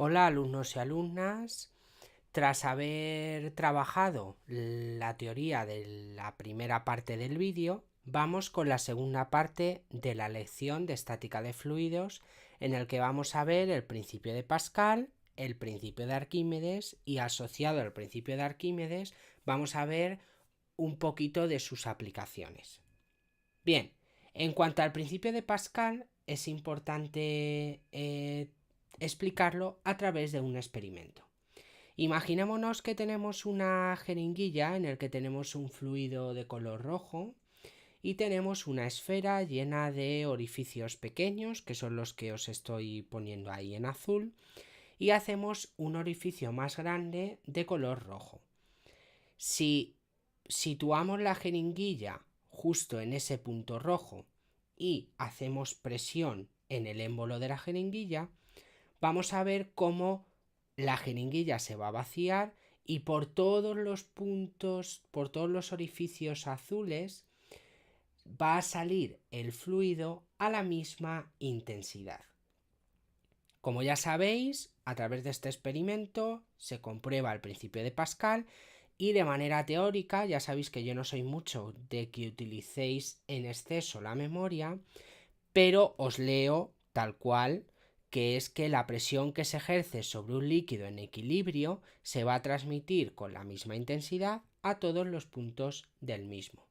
Hola alumnos y alumnas. Tras haber trabajado la teoría de la primera parte del vídeo, vamos con la segunda parte de la lección de estática de fluidos, en el que vamos a ver el principio de Pascal, el principio de Arquímedes y asociado al principio de Arquímedes vamos a ver un poquito de sus aplicaciones. Bien, en cuanto al principio de Pascal, es importante explicarlo a través de un experimento. Imaginémonos que tenemos una jeringuilla en la que tenemos un fluido de color rojo y tenemos una esfera llena de orificios pequeños, que son los que os estoy poniendo ahí en azul, y hacemos un orificio más grande de color rojo. Si situamos la jeringuilla justo en ese punto rojo y hacemos presión en el émbolo de la jeringuilla, vamos a ver cómo la jeringuilla se va a vaciar y por todos los puntos, por todos los orificios azules, va a salir el fluido a la misma intensidad. Como ya sabéis, a través de este experimento se comprueba el principio de Pascal y de manera teórica, ya sabéis que yo no soy mucho de que utilicéis en exceso la memoria, pero os leo tal cual, que es que la presión que se ejerce sobre un líquido en equilibrio se va a transmitir con la misma intensidad a todos los puntos del mismo.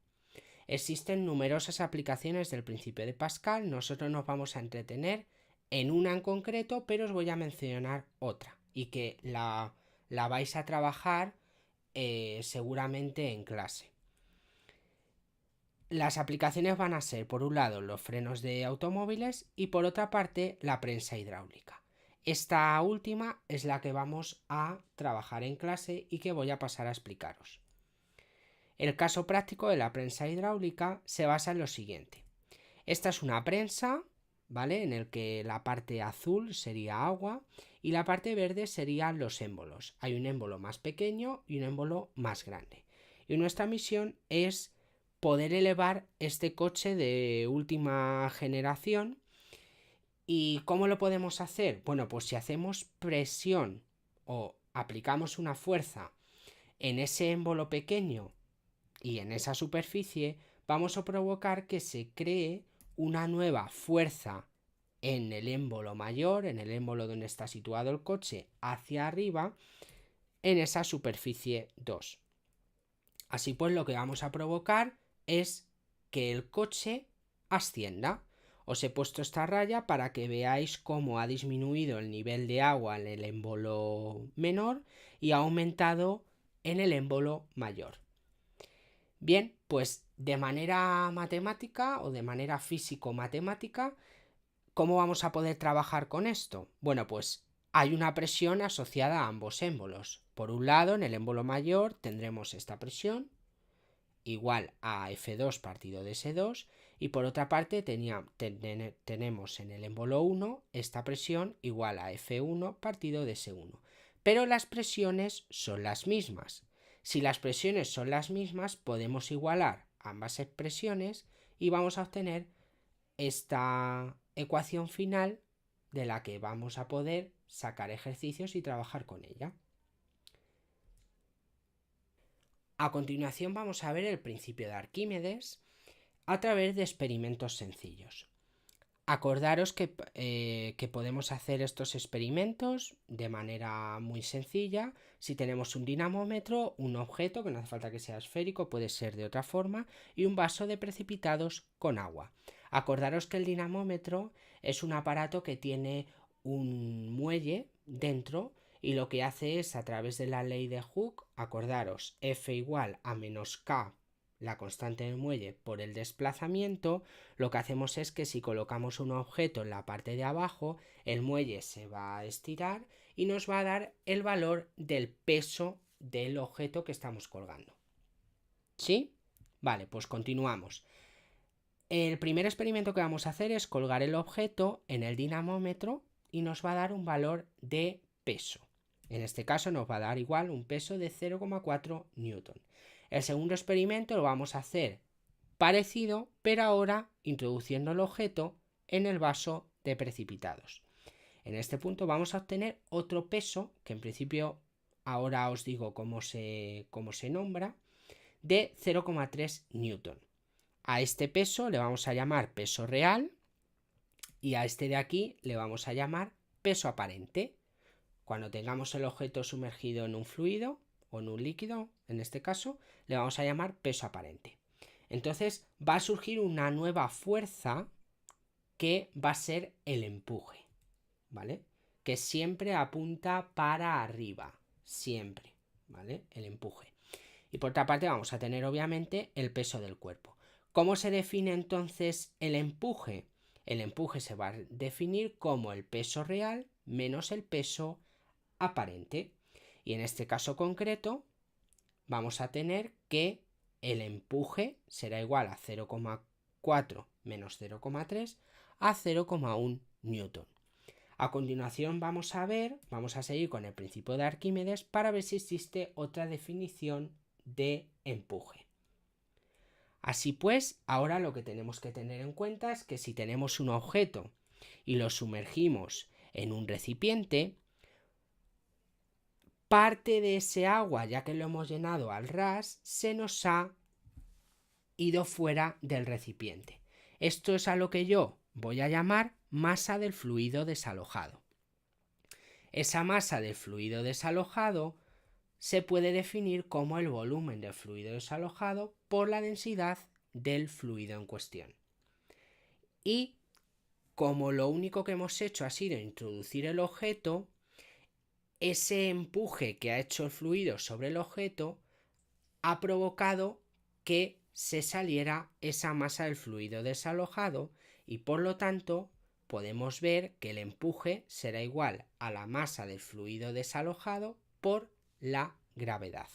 Existen numerosas aplicaciones del principio de Pascal, nosotros nos vamos a entretener en una en concreto, pero os voy a mencionar otra y que la vais a trabajar seguramente en clase. Las aplicaciones van a ser, por un lado, los frenos de automóviles y por otra parte, la prensa hidráulica. Esta última es la que vamos a trabajar en clase y que voy a pasar a explicaros. El caso práctico de la prensa hidráulica se basa en lo siguiente. Esta es una prensa, ¿vale? En el que la parte azul sería agua y la parte verde serían los émbolos. Hay un émbolo más pequeño y un émbolo más grande. Y nuestra misión es poder elevar este coche de última generación. ¿Y cómo lo podemos hacer? Bueno, pues si hacemos presión o aplicamos una fuerza en ese émbolo pequeño y en esa superficie, vamos a provocar que se cree una nueva fuerza en el émbolo mayor, en el émbolo donde está situado el coche, hacia arriba, en esa superficie 2. Así pues, lo que vamos a provocar es que el coche ascienda. Os he puesto esta raya para que veáis cómo ha disminuido el nivel de agua en el émbolo menor y ha aumentado en el émbolo mayor. Bien, pues de manera matemática o de manera físico-matemática, ¿cómo vamos a poder trabajar con esto? Bueno, pues hay una presión asociada a ambos émbolos. Por un lado, en el émbolo mayor tendremos esta presión igual a F2 partido de S2 y por otra parte tenemos en el émbolo 1 esta presión igual a F1 partido de S1. Pero las presiones son las mismas. Si las presiones son las mismas, podemos igualar ambas expresiones y vamos a obtener esta ecuación final de la que vamos a poder sacar ejercicios y trabajar con ella. A continuación vamos a ver el principio de Arquímedes a través de experimentos sencillos. Acordaros que podemos hacer estos experimentos de manera muy sencilla. Si tenemos un dinamómetro, un objeto, que no hace falta que sea esférico, puede ser de otra forma, y un vaso de precipitados con agua. Acordaros que el dinamómetro es un aparato que tiene un muelle dentro y lo que hace es, a través de la ley de Hooke, acordaros, F igual a menos K, la constante del muelle, por el desplazamiento, lo que hacemos es que si colocamos un objeto en la parte de abajo, el muelle se va a estirar y nos va a dar el valor del peso del objeto que estamos colgando. ¿Sí? Vale, pues continuamos. El primer experimento que vamos a hacer es colgar el objeto en el dinamómetro y nos va a dar un valor de peso. En este caso nos va a dar igual un peso de 0,4 newton. El segundo experimento lo vamos a hacer parecido, pero ahora introduciendo el objeto en el vaso de precipitados. En este punto vamos a obtener otro peso, que en principio ahora os digo cómo se nombra, de 0,3 newton. A este peso le vamos a llamar peso real y a este de aquí le vamos a llamar peso aparente. Cuando tengamos el objeto sumergido en un fluido o en un líquido, en este caso, le vamos a llamar peso aparente. Entonces va a surgir una nueva fuerza que va a ser el empuje, ¿vale? Que siempre apunta para arriba, siempre, ¿vale? El empuje. Y por otra parte vamos a tener obviamente el peso del cuerpo. ¿Cómo se define entonces el empuje? El empuje se va a definir como el peso real menos el peso aparente. Y en este caso concreto vamos a tener que el empuje será igual a 0,4 menos 0,3 a 0,1 newton. A continuación vamos a seguir con el principio de Arquímedes para ver si existe otra definición de empuje. Así pues, ahora lo que tenemos que tener en cuenta es que si tenemos un objeto y lo sumergimos en un recipiente, parte de ese agua, ya que lo hemos llenado al ras, se nos ha ido fuera del recipiente. Esto es a lo que yo voy a llamar masa del fluido desalojado. Esa masa del fluido desalojado se puede definir como el volumen del fluido desalojado por la densidad del fluido en cuestión. Y como lo único que hemos hecho ha sido introducir el objeto, ese empuje que ha hecho el fluido sobre el objeto ha provocado que se saliera esa masa del fluido desalojado y por lo tanto podemos ver que el empuje será igual a la masa del fluido desalojado por la gravedad.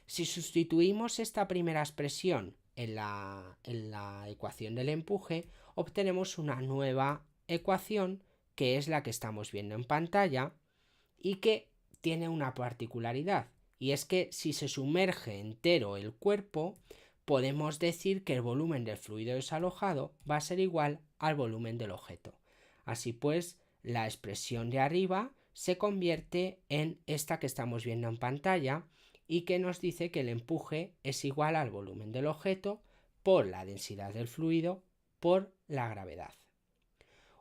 Si sustituimos esta primera expresión en la ecuación del empuje, obtenemos una nueva ecuación que es la que estamos viendo en pantalla y que tiene una particularidad, y es que si se sumerge entero el cuerpo, podemos decir que el volumen del fluido desalojado va a ser igual al volumen del objeto. Así pues, la expresión de arriba se convierte en esta que estamos viendo en pantalla y que nos dice que el empuje es igual al volumen del objeto por la densidad del fluido por la gravedad.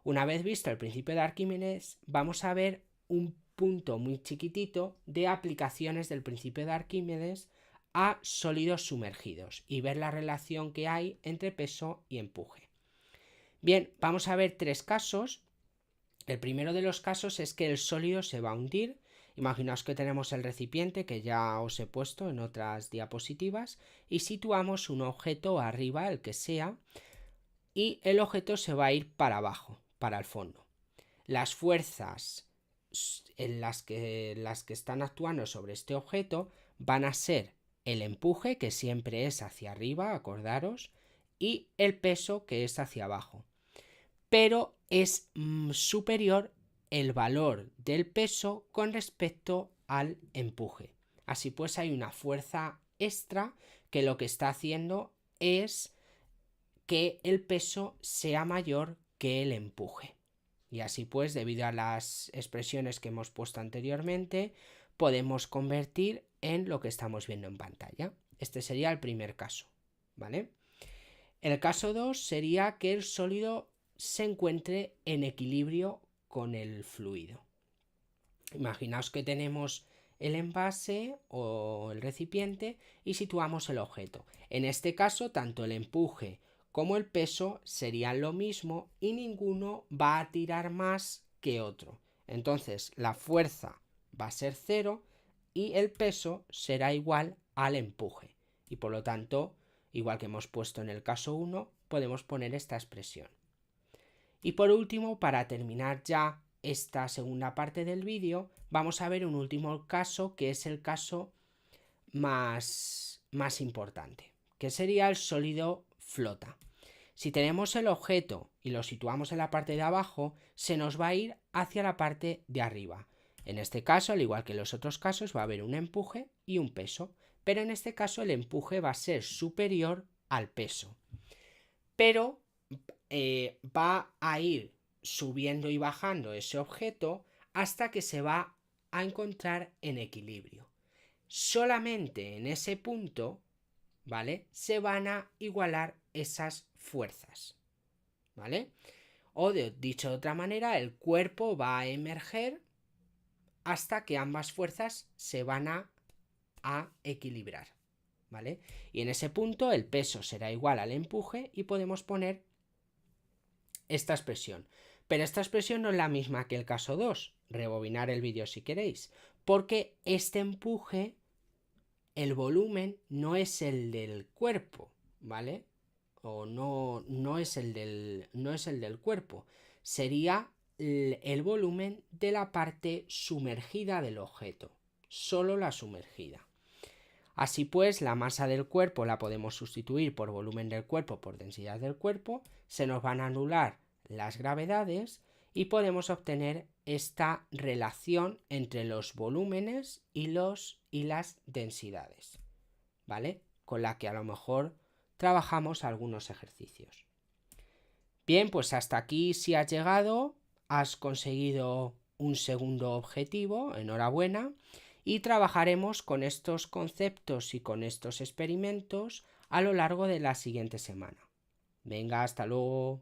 Una vez visto el principio de Arquímedes, vamos a ver un punto muy chiquitito de aplicaciones del principio de Arquímedes a sólidos sumergidos y ver la relación que hay entre peso y empuje. Bien, vamos a ver tres casos. El primero de los casos es que el sólido se va a hundir. Imaginaos que tenemos el recipiente que ya os he puesto en otras diapositivas y situamos un objeto arriba, el que sea, y el objeto se va a ir para abajo, para el fondo. Las fuerzas en las que están actuando sobre este objeto van a ser el empuje, que siempre es hacia arriba, acordaros, y el peso, que es hacia abajo. Pero es superior el valor del peso con respecto al empuje. Así pues hay una fuerza extra que lo que está haciendo es que el peso sea mayor que el empuje. Y así pues, debido a las expresiones que hemos puesto anteriormente, podemos convertir en lo que estamos viendo en pantalla. Este sería el primer caso, ¿vale? El caso 2 sería que el sólido se encuentre en equilibrio con el fluido. Imaginaos que tenemos el envase o el recipiente y situamos el objeto. En este caso, tanto el empuje como el peso serían lo mismo y ninguno va a tirar más que otro. Entonces la fuerza va a ser 0 y el peso será igual al empuje. Y por lo tanto, igual que hemos puesto en el caso 1, podemos poner esta expresión. Y por último, para terminar ya esta segunda parte del vídeo, vamos a ver un último caso que es el caso más importante, que sería el sólido flota. Si tenemos el objeto y lo situamos en la parte de abajo, se nos va a ir hacia la parte de arriba. En este caso, al igual que en los otros casos, va a haber un empuje y un peso, pero en este caso el empuje va a ser superior al peso. Pero va a ir subiendo y bajando ese objeto hasta que se va a encontrar en equilibrio. Solamente en ese punto, ¿vale?, se van a igualar esas fuerzas, ¿vale? O dicho de otra manera, el cuerpo va a emerger hasta que ambas fuerzas se van a equilibrar, ¿vale? Y en ese punto el peso será igual al empuje y podemos poner esta expresión. Pero esta expresión no es la misma que el caso 2. Rebobinar el vídeo si queréis. Porque este empuje, el volumen, no es el del cuerpo, ¿vale? O no es el del cuerpo. Sería el volumen de la parte sumergida del objeto. Solo la sumergida. Así pues, la masa del cuerpo la podemos sustituir por volumen del cuerpo por densidad del cuerpo. Se nos van a anular las gravedades y podemos obtener esta relación entre los volúmenes y las densidades, ¿vale? Con la que a lo mejor trabajamos algunos ejercicios. Bien, pues hasta aquí si has llegado, has conseguido un segundo objetivo, enhorabuena, y trabajaremos con estos conceptos y con estos experimentos a lo largo de la siguiente semana. Venga, hasta luego.